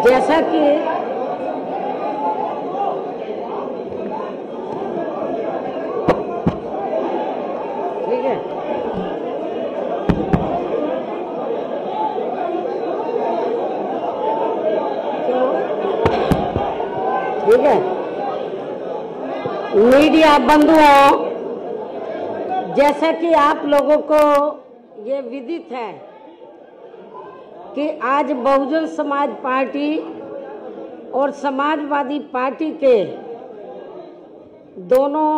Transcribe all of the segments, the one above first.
जैसा कि ठीक है, ठीक है, मीडिया बंधुओं, जैसा कि आप लोगों को ये विदित है कि आज बहुजन समाज पार्टी और समाजवादी पार्टी के दोनों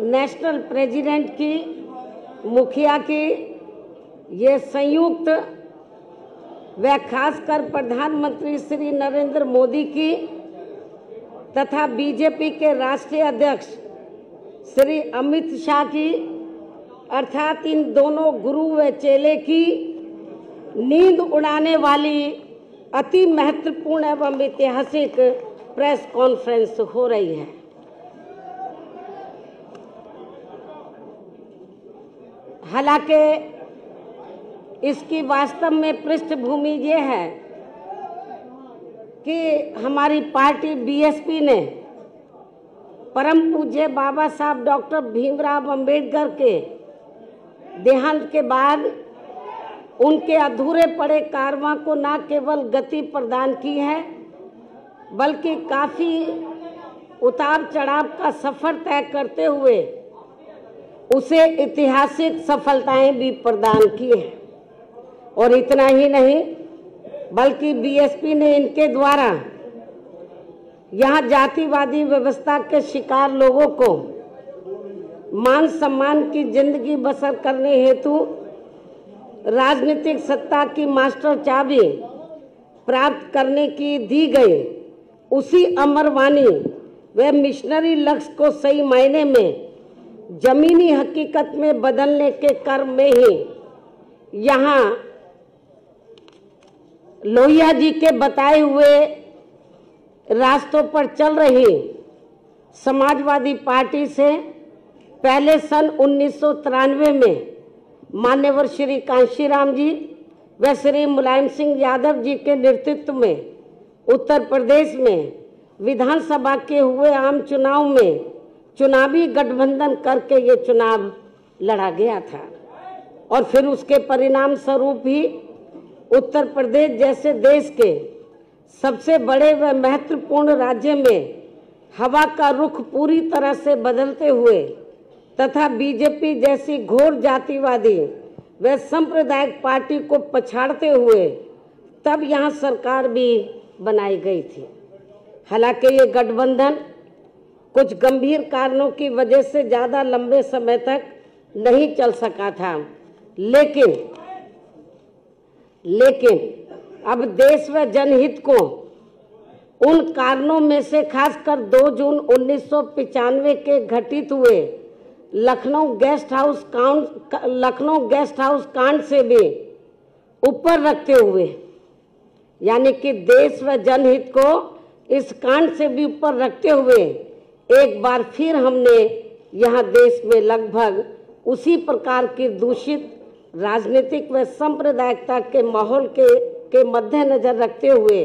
नेशनल प्रेसिडेंट की, मुखिया की ये संयुक्त व खासकर प्रधानमंत्री श्री नरेंद्र मोदी की तथा बीजेपी के राष्ट्रीय अध्यक्ष श्री अमित शाह की, अर्थात इन दोनों गुरु व चेले की नींद उड़ाने वाली अति महत्वपूर्ण एवं ऐतिहासिक प्रेस कॉन्फ्रेंस हो रही है। हालांकि इसकी वास्तव में पृष्ठभूमि ये है कि हमारी पार्टी बीएसपी ने परम पूज्य बाबा साहब डॉक्टर भीमराव अंबेडकर के देहांत के बाद उनके अधूरे पड़े कारवां को न केवल गति प्रदान की है, बल्कि काफ़ी उतार चढ़ाव का सफ़र तय करते हुए उसे ऐतिहासिक सफलताएं भी प्रदान की हैं। और इतना ही नहीं, बल्कि बीएसपी ने इनके द्वारा यहाँ जातिवादी व्यवस्था के शिकार लोगों को मान सम्मान की जिंदगी बसर करने हेतु राजनीतिक सत्ता की मास्टर चाबी प्राप्त करने की दी गई उसी अमरवाणी व मिशनरी लक्ष्य को सही मायने में जमीनी हकीकत में बदलने के क्रम में ही यहाँ लोहिया जी के बताए हुए रास्तों पर चल रही समाजवादी पार्टी से पहले सन 1993 में मान्यवर श्री कांशीराम जी व श्री मुलायम सिंह यादव जी के नेतृत्व में उत्तर प्रदेश में विधानसभा के हुए आम चुनाव में चुनावी गठबंधन करके ये चुनाव लड़ा गया था। और फिर उसके परिणाम स्वरूप ही उत्तर प्रदेश जैसे देश के सबसे बड़े व महत्वपूर्ण राज्य में हवा का रुख पूरी तरह से बदलते हुए तथा बीजेपी जैसी घोर जातिवादी व सांप्रदायिक पार्टी को पछाड़ते हुए तब यहाँ सरकार भी बनाई गई थी। हालांकि ये गठबंधन कुछ गंभीर कारणों की वजह से ज़्यादा लंबे समय तक नहीं चल सका था, लेकिन अब देश व जनहित को उन कारणों में से खासकर 2 जून 1995 के घटित हुए लखनऊ गेस्ट हाउस कांड से भी ऊपर रखते हुए, यानी कि देश व जनहित को इस कांड से भी ऊपर रखते हुए एक बार फिर हमने यहाँ देश में लगभग उसी प्रकार की दूषित राजनीतिक व सांप्रदायिकता के माहौल के मद्देनजर रखते हुए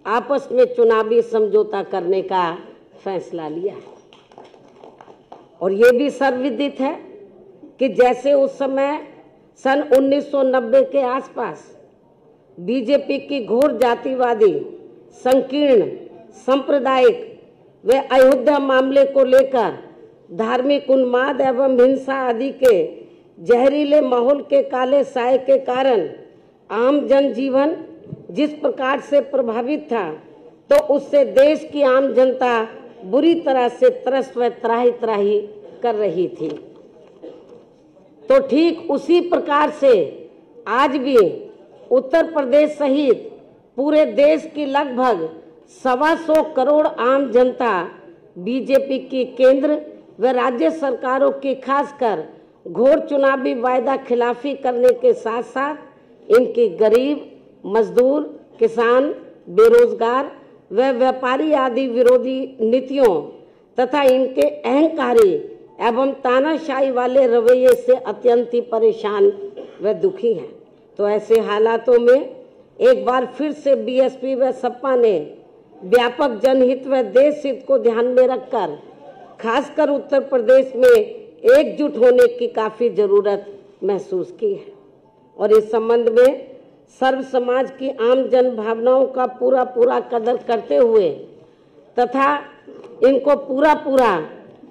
आपस में चुनावी समझौता करने का फैसला लिया है। और ये भी सर्वविदित है कि जैसे उस समय सन 1990 के आसपास बीजेपी की घोर जातिवादी, संकीर्ण, सांप्रदायिक व अयोध्या मामले को लेकर धार्मिक उन्माद एवं हिंसा आदि के जहरीले माहौल के काले साए के कारण आम जनजीवन जिस प्रकार से प्रभावित था, तो उससे देश की आम जनता बुरी तरह से त्रस्त व त्राही त्राही कर रही थी। तो ठीक उसी प्रकार से आज भी उत्तर प्रदेश सहित पूरे देश की लगभग 125 करोड़ आम जनता बीजेपी की केंद्र व राज्य सरकारों की खासकर घोर चुनावी वायदा खिलाफी करने के साथ साथ इनकी गरीब, मजदूर, किसान, बेरोजगार व व्यापारी आदि विरोधी नीतियों तथा इनके अहंकारी एवं तानाशाही वाले रवैये से अत्यंत ही परेशान व दुखी हैं। तो ऐसे हालातों में एक बार फिर से बीएसपी व सपा ने व्यापक जनहित व देश हित को ध्यान में रखकर खासकर उत्तर प्रदेश में एकजुट होने की काफी जरूरत महसूस की है और इस संबंध में सर्व समाज की आम जन भावनाओं का पूरा कदर करते हुए तथा इनको पूरा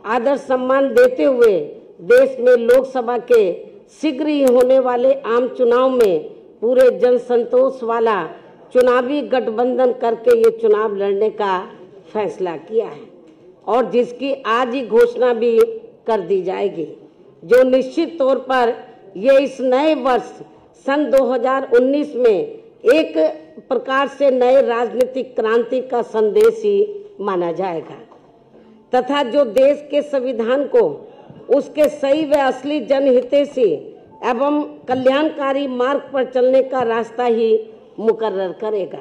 आदर सम्मान देते हुए देश में लोकसभा के शीघ्र ही होने वाले आम चुनाव में पूरे जन संतोष वाला चुनावी गठबंधन करके ये चुनाव लड़ने का फैसला किया है और जिसकी आज ही घोषणा भी कर दी जाएगी, जो निश्चित तौर पर ये इस नए वर्ष सन 2019 में एक प्रकार से नए राजनीतिक क्रांति का संदेश ही माना जाएगा तथा जो देश के संविधान को उसके सही व असली जनहितैषी एवं कल्याणकारी मार्ग पर चलने का रास्ता ही मुकर्रर करेगा।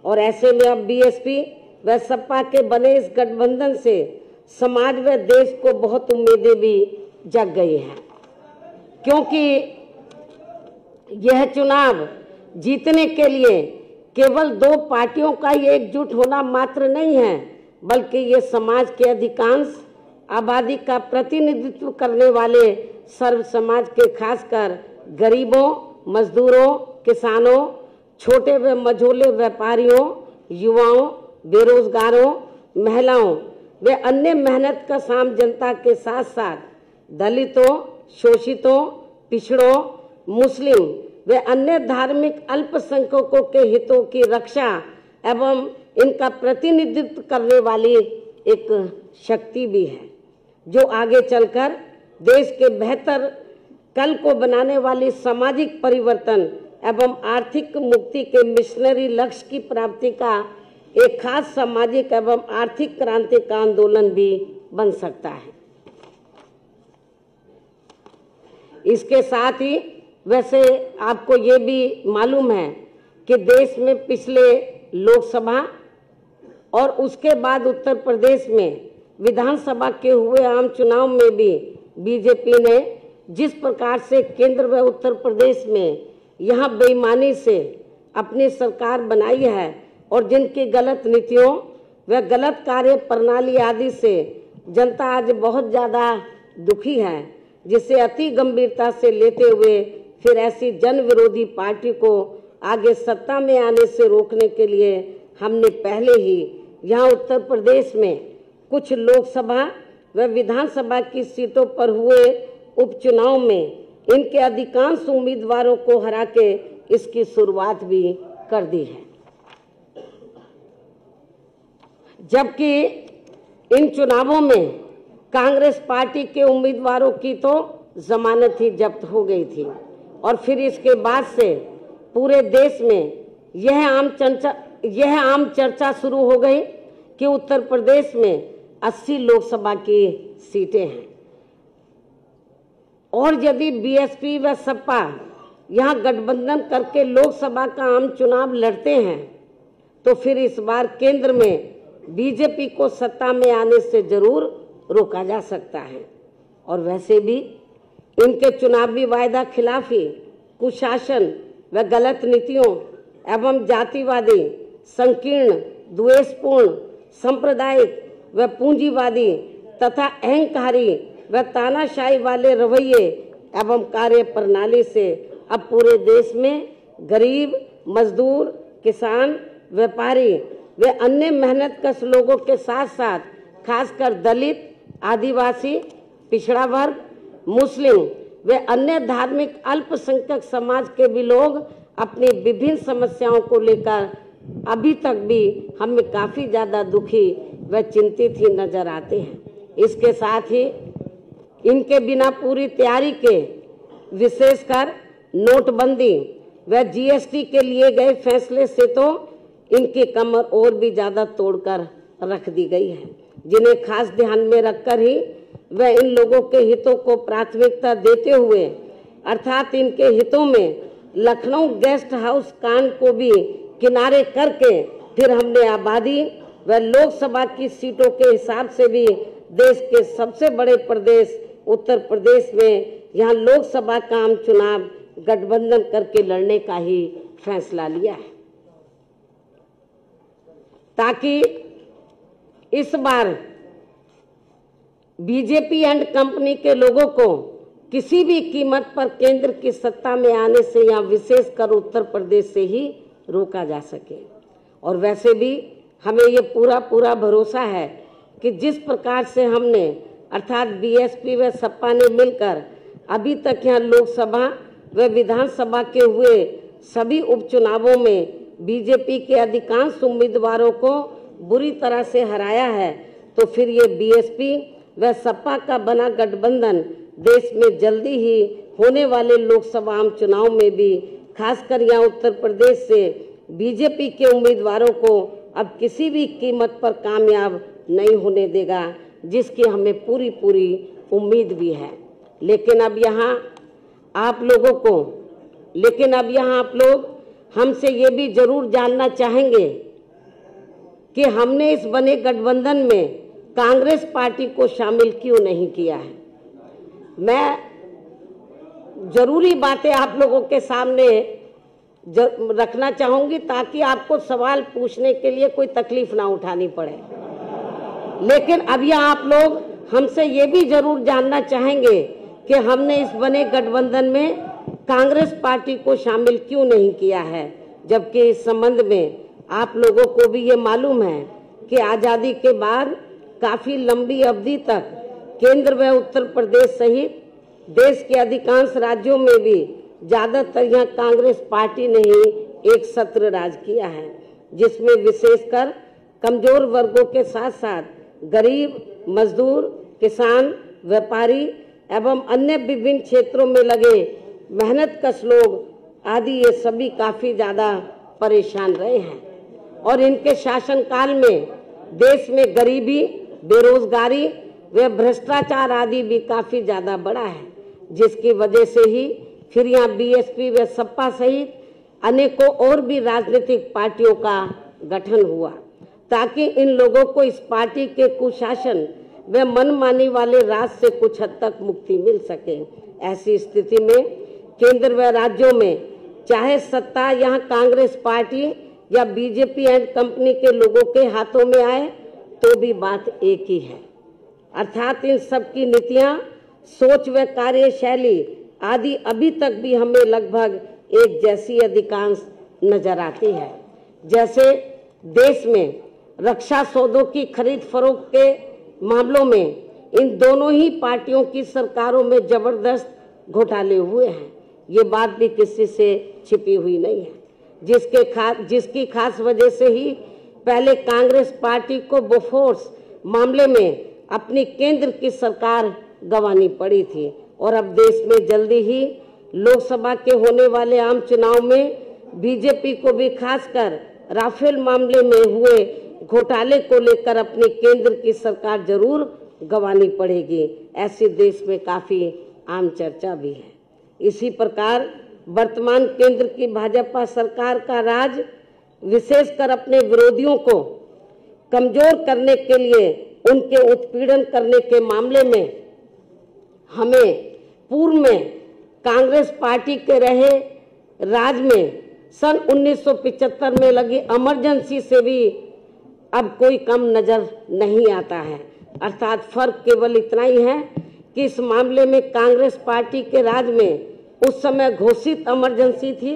और ऐसे में अब बीएसपी व सपा के बने इस गठबंधन से समाज व देश को बहुत उम्मीदें भी जग गई हैं, क्योंकि यह चुनाव जीतने के लिए केवल दो पार्टियों का ही एकजुट होना मात्र नहीं है, बल्कि ये समाज के अधिकांश आबादी का प्रतिनिधित्व करने वाले सर्व समाज के खासकर गरीबों, मजदूरों, किसानों, छोटे व मझोले व्यापारियों, युवाओं, बेरोजगारों, महिलाओं व अन्य मेहनत का आम जनता के साथ साथ दलितों, शोषितों, पिछड़ों, मुस्लिम व अन्य धार्मिक अल्पसंख्यकों के हितों की रक्षा एवं इनका प्रतिनिधित्व करने वाली एक शक्ति भी है, जो आगे चलकर देश के बेहतर कल को बनाने वाली सामाजिक परिवर्तन एवं आर्थिक मुक्ति के मिशनरी लक्ष्य की प्राप्ति का एक खास सामाजिक एवं आर्थिक क्रांति का आंदोलन भी बन सकता है। इसके साथ ही वैसे आपको ये भी मालूम है कि देश में पिछले लोकसभा और उसके बाद उत्तर प्रदेश में विधानसभा के हुए आम चुनाव में भी बीजेपी ने जिस प्रकार से केंद्र व उत्तर प्रदेश में यहाँ बेईमानी से अपनी सरकार बनाई है और जिनकी गलत नीतियों व गलत कार्य प्रणाली आदि से जनता आज बहुत ज़्यादा दुखी है, जिसे अति गंभीरता से लेते हुए फिर ऐसी जन विरोधी पार्टी को आगे सत्ता में आने से रोकने के लिए हमने पहले ही यहाँ उत्तर प्रदेश में कुछ लोकसभा व विधानसभा की सीटों पर हुए उपचुनाव में इनके अधिकांश उम्मीदवारों को हरा के इसकी शुरुआत भी कर दी है, जबकि इन चुनावों में कांग्रेस पार्टी के उम्मीदवारों की तो जमानत ही जब्त हो गई थी और फिर इसके बाद से पूरे देश में यह आम चर्चा शुरू हो गई कि उत्तर प्रदेश में 80 लोकसभा की सीटें हैं और यदि बीएसपी व सपा यहाँ गठबंधन करके लोकसभा का आम चुनाव लड़ते हैं तो फिर इस बार केंद्र में बीजेपी को सत्ता में आने से जरूर रोका जा सकता है। और वैसे भी इनके चुनावी वायदा खिलाफी, कुशासन व गलत नीतियों एवं जातिवादी, संकीर्ण, द्वेषपूर्ण, सांप्रदायिक व पूंजीवादी तथा अहंकारी व तानाशाही वाले रवैये एवं कार्य प्रणाली से अब पूरे देश में गरीब, मजदूर, किसान, व्यापारी व अन्य मेहनतकश लोगों के साथ साथ खासकर दलित, आदिवासी, पिछड़ा वर्ग, मुस्लिम व अन्य धार्मिक अल्पसंख्यक समाज के भी लोग अपनी विभिन्न समस्याओं को लेकर अभी तक भी हमें काफ़ी ज़्यादा दुखी व चिंतित ही नजर आते हैं। इसके साथ ही इनके बिना पूरी तैयारी के विशेषकर नोटबंदी व जीएसटी के लिए गए फैसले से तो इनकी कमर और भी ज़्यादा तोड़कर रख दी गई है, जिन्हें खास ध्यान में रखकर ही व इन लोगों के हितों को प्राथमिकता देते हुए अर्थात इनके हितों में लखनऊ गेस्ट हाउस कांड को भी किनारे करके फिर हमने आबादी व लोकसभा की सीटों के हिसाब से भी देश के सबसे बड़े प्रदेश उत्तर प्रदेश में यहाँ लोकसभा का आम चुनाव गठबंधन करके लड़ने का ही फैसला लिया है। ताकि इस बार बीजेपी एंड कंपनी के लोगों को किसी भी कीमत पर केंद्र की सत्ता में आने से या विशेषकर उत्तर प्रदेश से ही रोका जा सके। और वैसे भी हमें ये पूरा भरोसा है कि जिस प्रकार से हमने अर्थात बीएसपी व सपा ने मिलकर अभी तक यहाँ लोकसभा व विधानसभा के हुए सभी उपचुनावों में बीजेपी के अधिकांश उम्मीदवारों को बुरी तरह से हराया है, तो फिर ये बीएसपी व सपा का बना गठबंधन देश में जल्दी ही होने वाले लोकसभा आम चुनाव में भी खासकर यहाँ उत्तर प्रदेश से बीजेपी के उम्मीदवारों को अब किसी भी कीमत पर कामयाब नहीं होने देगा, जिसकी हमें पूरी उम्मीद भी है। लेकिन अब यहाँ आप लोग हमसे ये भी जरूर जानना चाहेंगे कि हमने इस बने गठबंधन में कांग्रेस पार्टी को शामिल क्यों नहीं किया है। मैं जरूरी बातें आप लोगों के सामने रखना चाहूंगी ताकि आपको सवाल पूछने के लिए कोई तकलीफ ना उठानी पड़े। लेकिन अब यह आप लोग हमसे ये भी जरूर जानना चाहेंगे कि हमने इस बने गठबंधन में कांग्रेस पार्टी को शामिल क्यों नहीं किया है, जबकि इस संबंध में आप लोगों को भी ये मालूम है कि आज़ादी के बाद काफ़ी लंबी अवधि तक केंद्र व उत्तर प्रदेश सहित देश के अधिकांश राज्यों में भी ज़्यादातर यहाँ कांग्रेस पार्टी ने ही एक सत्र राज किया है, जिसमें विशेषकर कमजोर वर्गों के साथ साथ गरीब, मजदूर, किसान, व्यापारी एवं अन्य विभिन्न क्षेत्रों में लगे मेहनतकश लोग आदि ये सभी काफ़ी ज़्यादा परेशान रहे हैं। और इनके शासनकाल में देश में गरीबी, बेरोजगारी व भ्रष्टाचार आदि भी काफ़ी ज़्यादा बढ़ा है, जिसकी वजह से ही फिर यहाँ बीएसपी व सपा सहित अनेकों और भी राजनीतिक पार्टियों का गठन हुआ, ताकि इन लोगों को इस पार्टी के कुशासन व मनमानी वाले राज से कुछ हद तक मुक्ति मिल सके। ऐसी स्थिति में केंद्र व राज्यों में चाहे सत्ता यहाँ कांग्रेस पार्टी या बीजेपी एंड कंपनी के लोगों के हाथों में आए तो भी बात एक ही है, अर्थात इन सब की नीतियाँ, सोच व कार्यशैली आदि अभी तक भी हमें लगभग एक जैसी अधिकांश नजर आती है। जैसे देश में रक्षा सौदों की खरीद फरोख्त के मामलों में इन दोनों ही पार्टियों की सरकारों में जबरदस्त घोटाले हुए हैं, ये बात भी किसी से छिपी हुई नहीं है, जिसकी खास वजह से ही पहले कांग्रेस पार्टी को बोफोर्स मामले में अपनी केंद्र की सरकार गंवानी पड़ी थी। और अब देश में जल्दी ही लोकसभा के होने वाले आम चुनाव में बीजेपी को भी खासकर राफेल मामले में हुए घोटाले को लेकर अपनी केंद्र की सरकार जरूर गंवानी पड़ेगी, ऐसी देश में काफ़ी आम चर्चा भी है। इसी प्रकार वर्तमान केंद्र की भाजपा सरकार का राज विशेषकर अपने विरोधियों को कमजोर करने के लिए उनके उत्पीड़न करने के मामले में हमें पूर्व में कांग्रेस पार्टी के रहे राज में सन 1975 में लगी इमरजेंसी से भी अब कोई कम नजर नहीं आता है। अर्थात फर्क केवल इतना ही है कि इस मामले में कांग्रेस पार्टी के राज में उस समय घोषित इमरजेंसी थी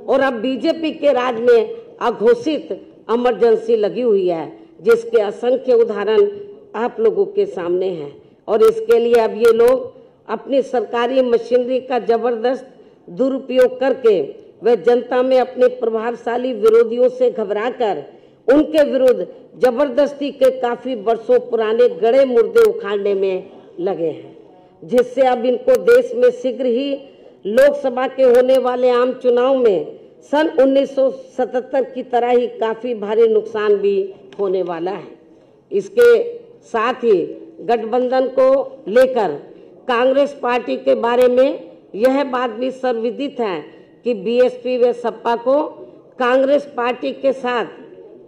और अब बीजेपी के राज में अघोषित इमरजेंसी लगी हुई है, जिसके असंख्य उदाहरण आप लोगों के सामने हैं। और इसके लिए अब ये लोग अपनी सरकारी मशीनरी का जबरदस्त दुरुपयोग करके वे जनता में अपने प्रभावशाली विरोधियों से घबराकर उनके विरुद्ध जबरदस्ती के काफी वर्षों पुराने गड़े मुर्दे उखाड़ने में लगे हैं, जिससे अब इनको देश में शीघ्र ही लोकसभा के होने वाले आम चुनाव में सन 1977 की तरह ही काफी भारी नुकसान भी होने वाला है। इसके साथ ही गठबंधन को लेकर कांग्रेस पार्टी के बारे में यह बात भी सर्वविदित है कि बीएसपी व सपा को कांग्रेस पार्टी के साथ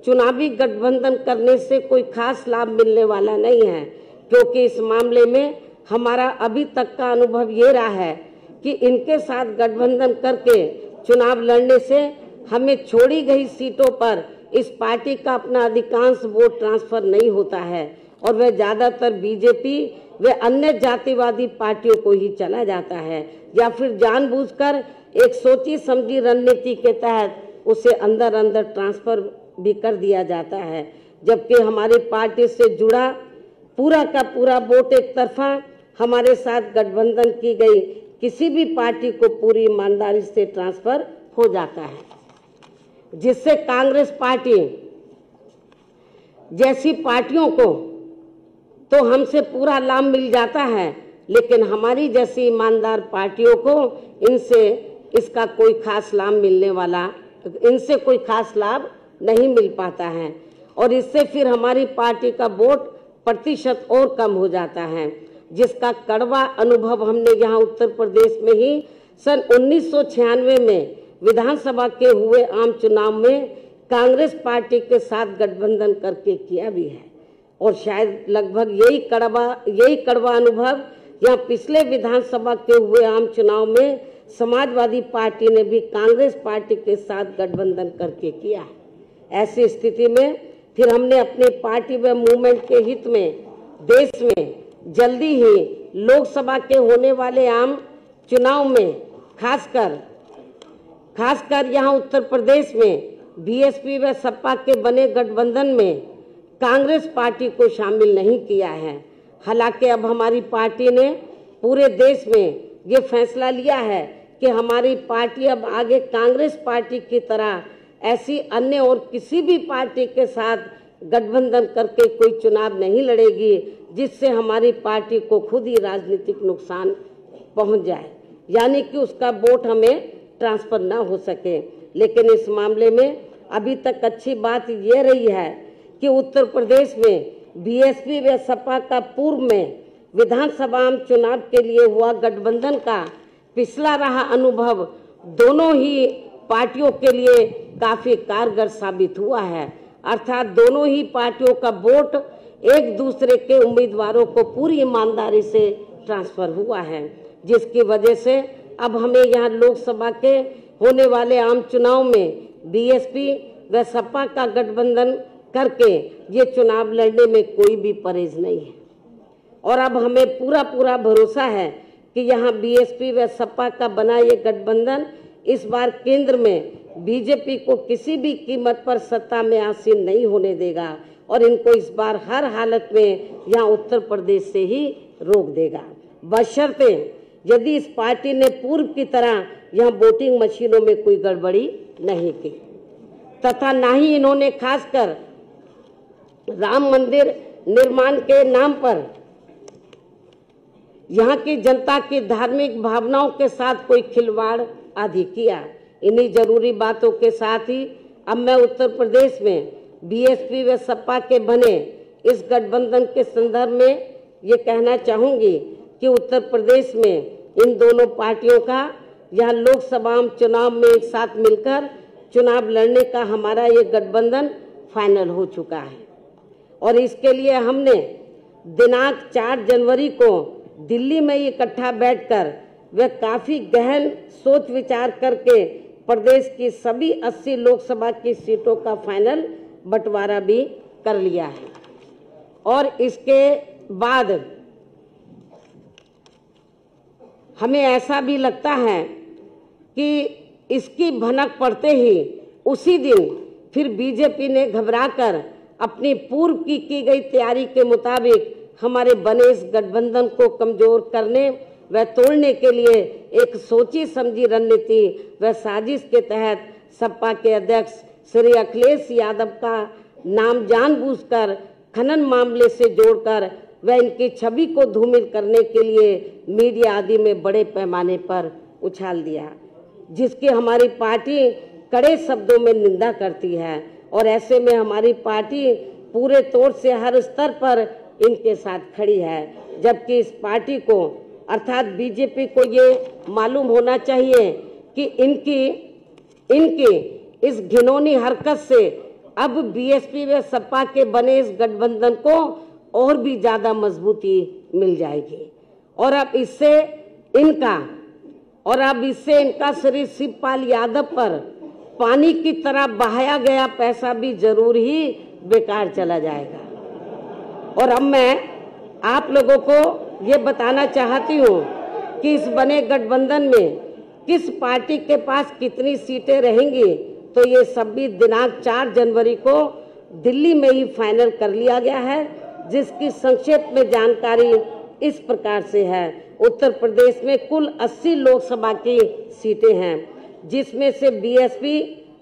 चुनावी गठबंधन करने से कोई खास लाभ मिलने वाला नहीं है, क्योंकि इस मामले में हमारा अभी तक का अनुभव ये रहा है कि इनके साथ गठबंधन करके चुनाव लड़ने से हमें छोड़ी गई सीटों पर इस पार्टी का अपना अधिकांश वोट ट्रांसफर नहीं होता है और वह ज़्यादातर बीजेपी व अन्य जातिवादी पार्टियों को ही चला जाता है, या फिर जानबूझकर एक सोची समझी रणनीति के तहत उसे अंदर अंदर ट्रांसफर भी कर दिया जाता है। जबकि हमारी पार्टी से जुड़ा पूरा का पूरा वोट एक तरफा हमारे साथ गठबंधन की गई किसी भी पार्टी को पूरी ईमानदारी से ट्रांसफर हो जाता है, जिससे कांग्रेस पार्टी जैसी पार्टियों को तो हमसे पूरा लाभ मिल जाता है, लेकिन हमारी जैसी ईमानदार पार्टियों को इसका कोई खास लाभ इनसे कोई खास लाभ नहीं मिल पाता है और इससे फिर हमारी पार्टी का वोट प्रतिशत और कम हो जाता है, जिसका कड़वा अनुभव हमने यहाँ उत्तर प्रदेश में ही सन 1996 में विधानसभा के हुए आम चुनाव में कांग्रेस पार्टी के साथ गठबंधन करके किया भी है। और शायद लगभग यही कड़वा अनुभव यहाँ पिछले विधानसभा के हुए आम चुनाव में समाजवादी पार्टी ने भी कांग्रेस पार्टी के साथ गठबंधन करके किया है। ऐसी स्थिति में फिर हमने अपनी पार्टी व मूवमेंट के हित में देश में जल्दी ही लोकसभा के होने वाले आम चुनाव में खासकर यहाँ उत्तर प्रदेश में बीएसपी व सपा के बने गठबंधन में कांग्रेस पार्टी को शामिल नहीं किया है। हालांकि अब हमारी पार्टी ने पूरे देश में ये फैसला लिया है कि हमारी पार्टी अब आगे कांग्रेस पार्टी की तरह ऐसी अन्य और किसी भी पार्टी के साथ गठबंधन करके कोई चुनाव नहीं लड़ेगी, जिससे हमारी पार्टी को खुद ही राजनीतिक नुकसान पहुंच जाए, यानी कि उसका वोट हमें ट्रांसफर ना हो सके। लेकिन इस मामले में अभी तक अच्छी बात ये रही है कि उत्तर प्रदेश में बीएसपी व सपा का पूर्व में विधानसभा चुनाव के लिए हुआ गठबंधन का पिछला रहा अनुभव दोनों ही पार्टियों के लिए काफी कारगर साबित हुआ है। अर्थात दोनों ही पार्टियों का वोट एक दूसरे के उम्मीदवारों को पूरी ईमानदारी से ट्रांसफर हुआ है, जिसकी वजह से अब हमें यहाँ लोकसभा के होने वाले आम चुनाव में बीएसपी व सपा का गठबंधन करके ये चुनाव लड़ने में कोई भी परहेज नहीं है। और अब हमें पूरा भरोसा है कि यहाँ बीएसपी व सपा का बना ये गठबंधन इस बार केंद्र में बीजेपी को किसी भी कीमत पर सत्ता में आसीन नहीं होने देगा और इनको इस बार हर हालत में यहाँ उत्तर प्रदेश से ही रोक देगा, बशर्ते यदि इस पार्टी ने पूर्व की तरह यहाँ वोटिंग मशीनों में कोई गड़बड़ी नहीं की तथा ना ही इन्होंने खासकर राम मंदिर निर्माण के नाम पर यहाँ की जनता की धार्मिक भावनाओं के साथ कोई खिलवाड़ आदि किया। इन्हीं जरूरी बातों के साथ ही अब मैं उत्तर प्रदेश में बीएसपी व सपा के बने इस गठबंधन के संदर्भ में ये कहना चाहूंगी कि उत्तर प्रदेश में इन दोनों पार्टियों का यहाँ लोकसभा चुनाव में एक साथ मिलकर चुनाव लड़ने का हमारा ये गठबंधन फाइनल हो चुका है और इसके लिए हमने दिनांक 4 जनवरी को दिल्ली में इकट्ठा बैठकर वे काफी गहन सोच विचार करके प्रदेश की सभी 80 लोकसभा की सीटों का फाइनल बंटवारा भी कर लिया है। और इसके बाद हमें ऐसा भी लगता है कि इसकी भनक पड़ते ही उसी दिन फिर बीजेपी ने घबराकर अपनी पूर्व की गई तैयारी के मुताबिक हमारे बने इस गठबंधन को कमजोर करने व तोड़ने के लिए एक सोची समझी रणनीति व साजिश के तहत सपा के अध्यक्ष श्री अखिलेश यादव का नाम जानबूझकर खनन मामले से जोड़कर व इनकी छवि को धूमिल करने के लिए मीडिया आदि में बड़े पैमाने पर उछाल दिया, जिसकी हमारी पार्टी कड़े शब्दों में निंदा करती है। और ऐसे में हमारी पार्टी पूरे तौर से हर स्तर पर इनके साथ खड़ी है, जबकि इस पार्टी को अर्थात बीजेपी को ये मालूम होना चाहिए कि इनकी इस घिनौनी हरकत से अब बीएसपी व सपा के बने इस गठबंधन को और भी ज्यादा मजबूती मिल जाएगी और अब इससे इनका श्री शिवपाल यादव पर पानी की तरह बहाया गया पैसा भी जरूर ही बेकार चला जाएगा। और अब मैं आप लोगों को ये बताना चाहती हूँ कि इस बने गठबंधन में किस पार्टी के पास कितनी सीटें रहेंगी, तो ये सभी दिनांक 4 जनवरी को दिल्ली में ही फाइनल कर लिया गया है, जिसकी संक्षेप में जानकारी इस प्रकार से है। उत्तर प्रदेश में कुल 80 लोकसभा की सीटें हैं, जिसमें से बीएसपी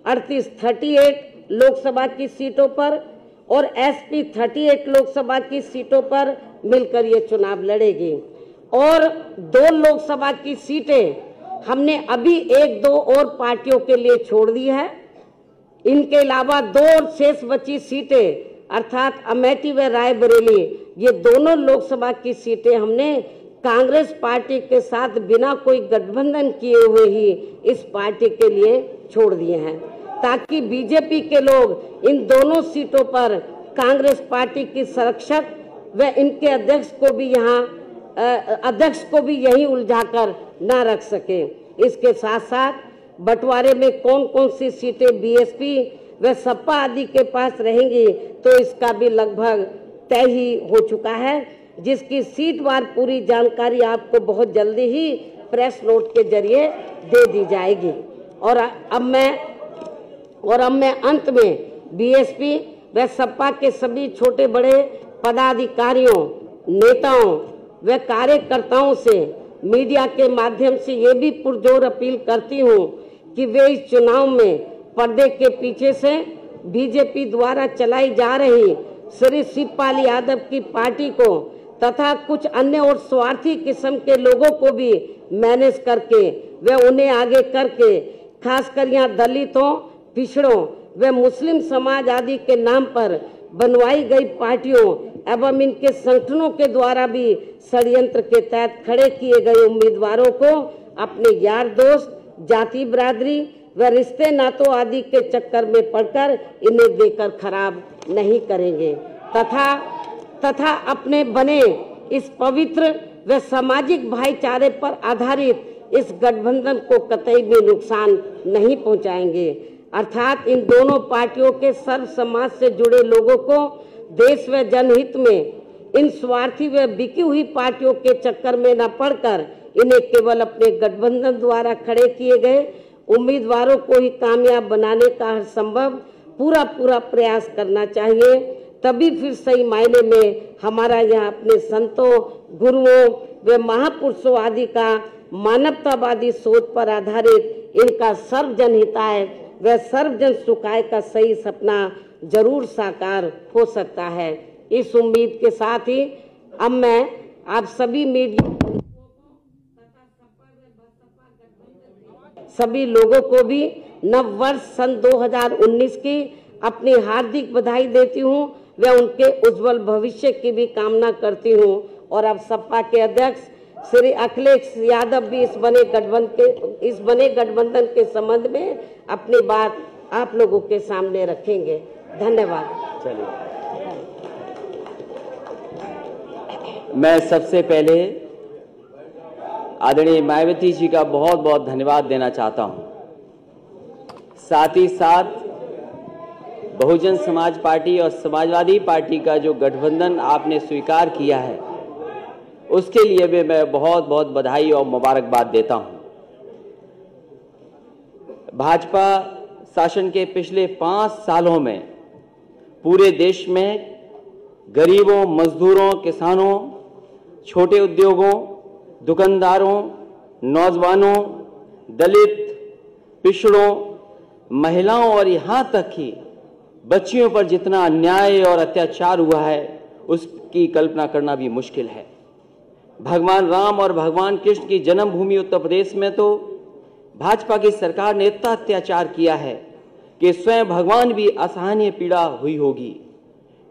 38 लोकसभा की सीटों पर और एसपी 38 लोकसभा की सीटों पर मिलकर ये चुनाव लड़ेगी। और 2 लोकसभा की सीटें हमने अभी 1-2 और पार्टियों के लिए छोड़ दी है। इनके अलावा 2 और शेष बची सीटें अर्थात अमेठी व रायबरेली, ये दोनों लोकसभा की सीटें हमने कांग्रेस पार्टी के साथ बिना कोई गठबंधन किए हुए ही इस पार्टी के लिए छोड़ दिए हैं, ताकि बीजेपी के लोग इन दोनों सीटों पर कांग्रेस पार्टी की संरक्षक व इनके अध्यक्ष को भी यही उलझाकर न रख सके। इसके साथ साथ बंटवारे में कौन कौन सी सीटें बीएसपी व सपा आदि के पास रहेंगी, तो इसका भी लगभग तय ही हो चुका है, जिसकी सीटवार पूरी जानकारी आपको बहुत जल्दी ही प्रेस नोट के जरिए दे दी जाएगी। और अब मैं अंत में बीएसपी व सपा के सभी छोटे बड़े पदाधिकारियों, नेताओं व कार्यकर्ताओं से मीडिया के माध्यम से ये भी पुरजोर अपील करती हूँ कि वे इस चुनाव में पर्दे के पीछे से बीजेपी द्वारा चलाई जा रही श्री शिवपाल यादव की पार्टी को तथा कुछ अन्य और स्वार्थी किस्म के लोगों को भी मैनेज करके वे उन्हें आगे करके खासकर यहाँ दलितों, पिछड़ों व मुस्लिम समाज आदि के नाम पर बनवाई गई पार्टियों एवं इनके संगठनों के द्वारा भी षड्यंत्र के तहत खड़े किए गए उम्मीदवारों को अपने यार दोस्त, जाति बिरादरी व रिश्ते नातों आदि के चक्कर में पड़कर इन्हें देकर खराब नहीं करेंगे तथा अपने बने इस पवित्र व सामाजिक भाईचारे पर आधारित इस गठबंधन को कतई भी नुकसान नहीं पहुंचाएंगे। अर्थात इन दोनों पार्टियों के सर्व समाज से जुड़े लोगों को देश व जनहित में इन स्वार्थी व बिकी हुई पार्टियों के चक्कर में न पड़कर इन्हें केवल अपने गठबंधन द्वारा खड़े किए गए उम्मीदवारों को ही कामयाब बनाने का हर संभव पूरा प्रयास करना चाहिए। तभी फिर सही मायने में हमारा यहाँ अपने संतों, गुरुओं व महापुरुषों आदि का मानवतावादी सोच पर आधारित इनका सर्वजन हिताय व सर्वजन सुखाय का सही सपना जरूर साकार हो सकता है। इस उम्मीद के साथ ही अब मैं आप सभी मीडिया सभी लोगों को भी नव वर्ष सन 2019 की अपनी हार्दिक बधाई देती हूँ व उनके उज्जवल भविष्य की भी कामना करती हूँ। और अब सपा के अध्यक्ष श्री अखिलेश यादव भी इस बने गठबंधन के संबंध में अपनी बात आप लोगों के सामने रखेंगे। धन्यवाद। चलिए, मैं सबसे पहले आदरणीय मायावती जी का बहुत बहुत धन्यवाद देना चाहता हूं। साथ ही साथ बहुजन समाज पार्टी और समाजवादी पार्टी का जो गठबंधन आपने स्वीकार किया है, उसके लिए भी मैं बहुत बहुत बधाई और मुबारकबाद देता हूं। भाजपा शासन के पिछले 5 सालों में पूरे देश में गरीबों, मजदूरों, किसानों, छोटे उद्योगों, दुकानदारों, नौजवानों, दलित, पिछड़ों, महिलाओं और यहाँ तक कि बच्चियों पर जितना अन्याय और अत्याचार हुआ है उसकी कल्पना करना भी मुश्किल है। भगवान राम और भगवान कृष्ण की जन्मभूमि उत्तर प्रदेश में तो भाजपा की सरकार ने इतना अत्याचार किया है कि स्वयं भगवान भी असहनीय पीड़ा हुई होगी।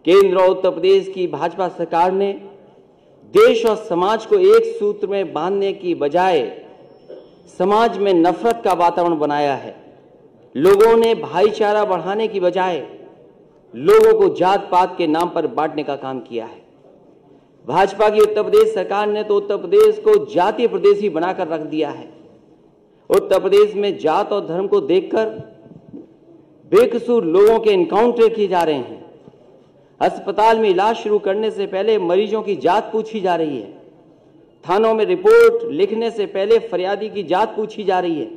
केंद्र और उत्तर प्रदेश की भाजपा सरकार ने देश और समाज को एक सूत्र में बांधने की बजाय समाज में नफरत का वातावरण बनाया है। लोगों ने भाईचारा बढ़ाने की बजाय लोगों को जात पात के नाम पर बांटने का काम किया है। भाजपा की उत्तर प्रदेश सरकार ने तो उत्तर प्रदेश को जातीय प्रदेश ही बनाकर रख दिया है। उत्तर प्रदेश में जात और धर्म को देखकर बेकसूर लोगों के एनकाउंटर किए जा रहे हैं। अस्पताल में इलाज शुरू करने से पहले मरीजों की जात पूछी जा रही है। थानों में रिपोर्ट लिखने से पहले फरियादी की जात पूछी जा रही है।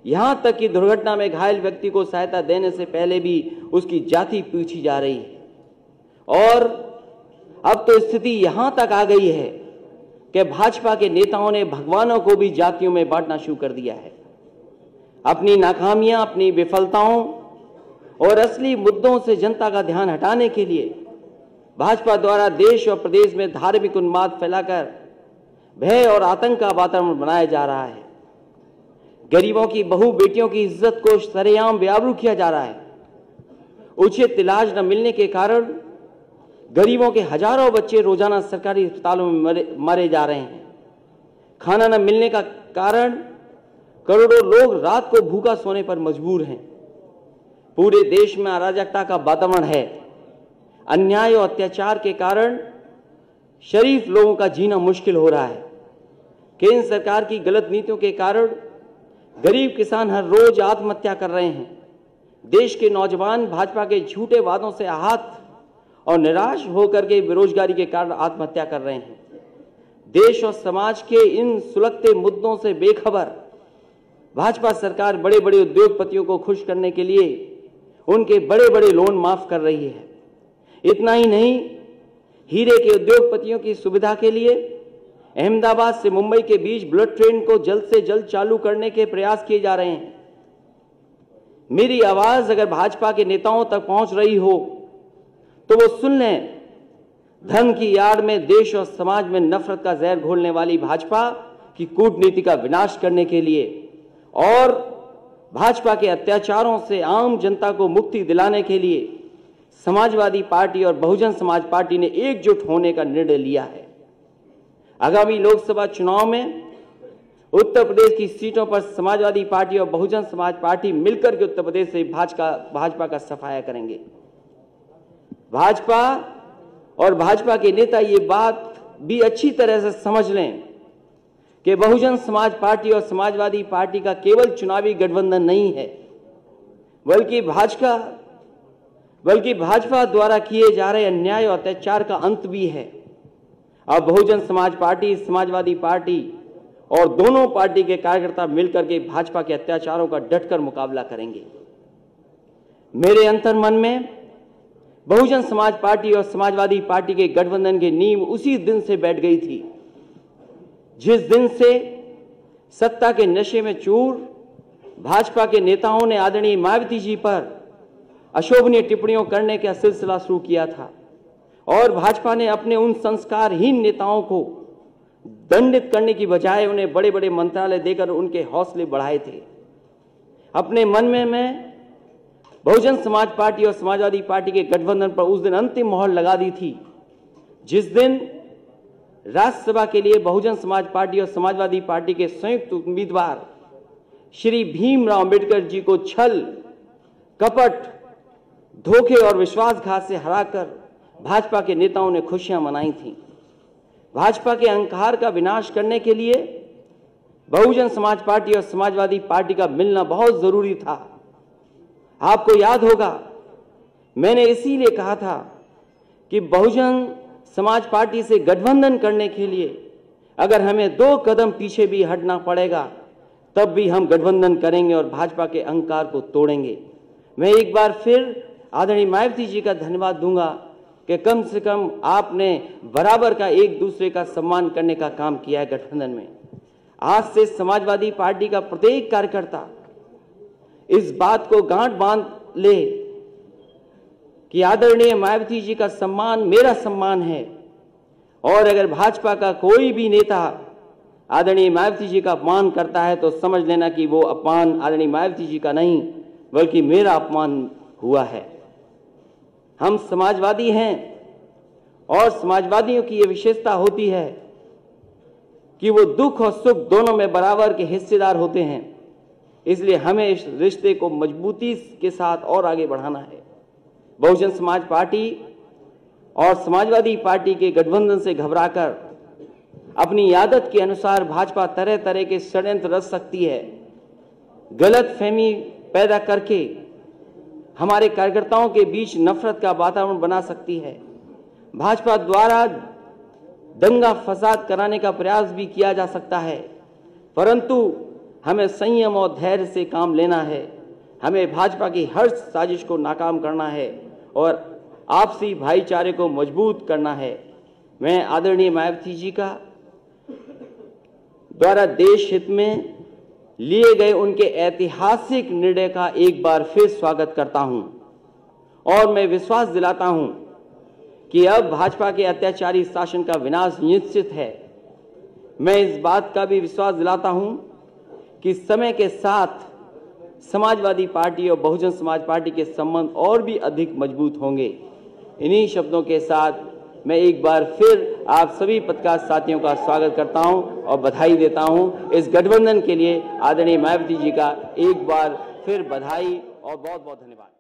यहां तक कि दुर्घटना में घायल व्यक्ति को सहायता देने से पहले भी उसकी जाति पूछी जा रही है। और अब तो स्थिति यहां तक आ गई है कि भाजपा के नेताओं ने भगवानों को भी जातियों में बांटना शुरू कर दिया है। अपनी नाकामियां, अपनी विफलताओं और असली मुद्दों से जनता का ध्यान हटाने के लिए भाजपा द्वारा देश और प्रदेश में धार्मिक उन्माद फैलाकर भय और आतंक का वातावरण बनाया जा रहा है। गरीबों की बहू बेटियों की इज्जत को सरेआम बेआबरू किया जा रहा है। उचित इलाज न मिलने के कारण गरीबों के हजारों बच्चे रोजाना सरकारी अस्पतालों में मारे जा रहे हैं। खाना न मिलने का कारण करोड़ों लोग रात को भूखा सोने पर मजबूर हैं। पूरे देश में अराजकता का वातावरण है। अन्याय और अत्याचार के कारण शरीफ लोगों का जीना मुश्किल हो रहा है। केंद्र सरकार की गलत नीतियों के कारण गरीब किसान हर रोज आत्महत्या कर रहे हैं। देश के नौजवान भाजपा के झूठे वादों से आहत और निराश होकर के बेरोजगारी के कारण आत्महत्या कर रहे हैं। देश और समाज के इन सुलगते मुद्दों से बेखबर भाजपा सरकार बड़े बड़े उद्योगपतियों को खुश करने के लिए उनके बड़े बड़े लोन माफ कर रही है। इतना ही नहीं, हीरे के उद्योगपतियों की सुविधा के लिए अहमदाबाद से मुंबई के बीच बुलेट ट्रेन को जल्द से जल्द चालू करने के प्रयास किए जा रहे हैं। मेरी आवाज अगर भाजपा के नेताओं तक पहुंच रही हो तो वो सुन लें। धर्म की आड़ में देश और समाज में नफरत का जहर घोलने वाली भाजपा की कूटनीति का विनाश करने के लिए और भाजपा के अत्याचारों से आम जनता को मुक्ति दिलाने के लिए समाजवादी पार्टी और बहुजन समाज पार्टी ने एकजुट होने का निर्णय लिया है। आगामी लोकसभा चुनाव में उत्तर प्रदेश की सीटों पर समाजवादी पार्टी और बहुजन समाज पार्टी मिलकर के उत्तर प्रदेश से भाजपा का सफाया करेंगे। भाजपा और भाजपा के नेता ये बात भी अच्छी तरह से समझ लें कि बहुजन समाज पार्टी और समाजवादी पार्टी का केवल चुनावी गठबंधन नहीं है, बल्कि भाजपा द्वारा किए जा रहे अन्याय और अत्याचार का अंत भी है। अब बहुजन समाज पार्टी, समाजवादी पार्टी और दोनों पार्टी के कार्यकर्ता मिलकर के भाजपा के अत्याचारों का डटकर मुकाबला करेंगे। मेरे अंतर्मन में बहुजन समाज पार्टी और समाजवादी पार्टी के गठबंधन की नींव उसी दिन से बैठ गई थी जिस दिन से सत्ता के नशे में चूर भाजपा के नेताओं ने आदरणीय मायावती जी पर अशोभनीय टिप्पणियों करने का सिलसिला शुरू किया था और भाजपा ने अपने उन संस्कारहीन नेताओं को दंडित करने की बजाय उन्हें बड़े बड़े मंत्रालय देकर उनके हौसले बढ़ाए थे। अपने मन में मैं बहुजन समाज पार्टी और समाजवादी पार्टी के गठबंधन पर उस दिन अंतिम मोहर लगा दी थी जिस दिन राज्यसभा के लिए बहुजन समाज पार्टी और समाजवादी पार्टी के संयुक्त उम्मीदवार श्री भीमराव अंबेडकर जी को छल, कपट, धोखे और विश्वासघात से हराकर भाजपा के नेताओं ने खुशियां मनाई थीं। भाजपा के अहंकार का विनाश करने के लिए बहुजन समाज पार्टी और समाजवादी पार्टी का मिलना बहुत जरूरी था। आपको याद होगा, मैंने इसीलिए कहा था कि बहुजन समाज पार्टी से गठबंधन करने के लिए अगर हमें 2 कदम पीछे भी हटना पड़ेगा तब भी हम गठबंधन करेंगे और भाजपा के अहंकार को तोड़ेंगे। मैं एक बार फिर आदरणीय मायावती जी का धन्यवाद दूंगा कि कम से कम आपने बराबर का एक दूसरे का सम्मान करने का काम किया है गठबंधन में। आज से समाजवादी पार्टी का प्रत्येक कार्यकर्ता इस बात को गांठ बांध ले कि आदरणीय मायावती जी का सम्मान मेरा सम्मान है और अगर भाजपा का कोई भी नेता आदरणीय मायावती जी का अपमान करता है तो समझ लेना कि वो अपमान आदरणीय मायावती जी का नहीं बल्कि मेरा अपमान हुआ है। हम समाजवादी हैं और समाजवादियों की यह विशेषता होती है कि वो दुख और सुख दोनों में बराबर के हिस्सेदार होते हैं। इसलिए हमें इस रिश्ते को मजबूती के साथ और आगे बढ़ाना है। बहुजन समाज पार्टी और समाजवादी पार्टी के गठबंधन से घबराकर अपनी आदत के अनुसार भाजपा तरह तरह के षड्यंत्र रच सकती है। गलत फहमी पैदा करके हमारे कार्यकर्ताओं के बीच नफरत का वातावरण बना सकती है। भाजपा द्वारा दंगा फसाद कराने का प्रयास भी किया जा सकता है, परंतु हमें संयम और धैर्य से काम लेना है। हमें भाजपा की हर साजिश को नाकाम करना है और आपसी भाईचारे को मजबूत करना है। मैं आदरणीय मायावती जी का द्वारा देश हित में लिए गए उनके ऐतिहासिक निर्णय का एक बार फिर स्वागत करता हूं और मैं विश्वास दिलाता हूं कि अब भाजपा के अत्याचारी शासन का विनाश निश्चित है। मैं इस बात का भी विश्वास दिलाता हूं कि समय के साथ समाजवादी पार्टी और बहुजन समाज पार्टी के संबंध और भी अधिक मजबूत होंगे। इन्हीं शब्दों के साथ मैं एक बार फिर आप सभी पत्रकार साथियों का स्वागत करता हूं और बधाई देता हूं। इस गठबंधन के लिए आदरणीय मायावती जी का एक बार फिर बधाई और बहुत बहुत धन्यवाद।